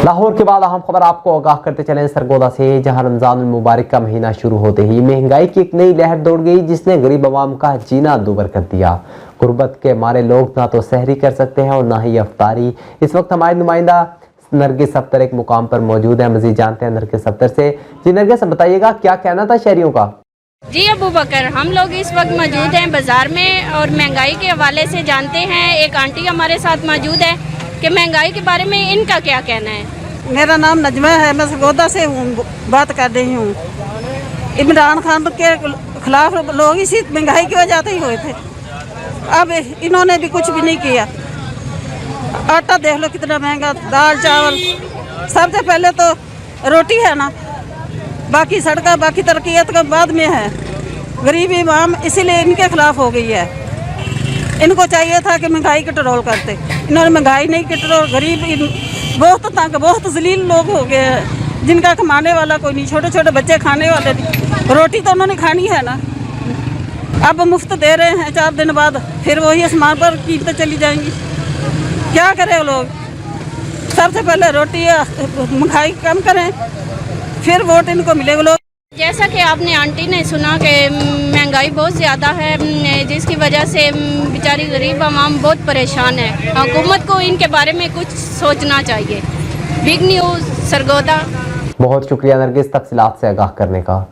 लाहौर के बाद अहम खबर आपको आगाह करते चलें सरगोदा से, जहां रमजान मुबारक का महीना शुरू होते ही महंगाई की एक नई लहर दौड़ गई, जिसने गरीब आवाम का जीना दूभर कर दिया। गुर्बत के मारे लोग ना तो सहरी कर सकते हैं और ना ही अफ्तारी। इस वक्त हमारे नुमाइंदा नरगिस अफ्तर एक मुकाम पर मौजूद है। मजीद जानते हैं नरगिस अफ्तर से। जी नरगिस, बताइएगा क्या कहना था शहरियों का? जी अबू बकर, हम लोग इस वक्त मौजूद हैं बाज़ार में और महंगाई के हवाले से जानते हैं। एक आंटी हमारे साथ मौजूद है कि महंगाई के बारे में इनका क्या कहना है। मेरा नाम नजमा है, मैं सरगोदा से बात कर रही हूँ। इमरान खान के खिलाफ लोग इसी महंगाई की वजह से ही हुए थे। अब इन्होंने भी कुछ भी नहीं किया। आटा देख लो कितना महंगा, दाल चावल। सबसे पहले तो रोटी है ना, बाकी सड़का बाकी तरक्कियात का बाद में है। गरीबी आवाम इसीलिए इनके खिलाफ हो गई है। इनको चाहिए था कि महंगाई कंट्रोल करते, इन्होंने महंगाई नहीं कंट्रोल। गरीब बहुत तंग, बहुत जलील लोग हो गए हैं, जिनका कमाने वाला कोई नहीं। छोटे छोटे बच्चे खाने वाले नहीं, रोटी तो उन्होंने खानी है ना। अब मुफ्त दे रहे हैं, 4 दिन बाद फिर वही आसमान पर कीमतें चली जाएंगी। क्या करें वो लोग? सबसे पहले रोटी महंगाई कम करें, फिर वोट इनको मिले वो लोग। जैसा कि आपने आंटी ने सुना कि महंगाई बहुत ज़्यादा है, जिसकी वजह से बेचारी गरीब आवाम बहुत परेशान है। हुकूमत को इनके बारे में कुछ सोचना चाहिए। Big news Sargodha. बहुत शुक्रिया नरगिस तफसीलात से आगाह करने का।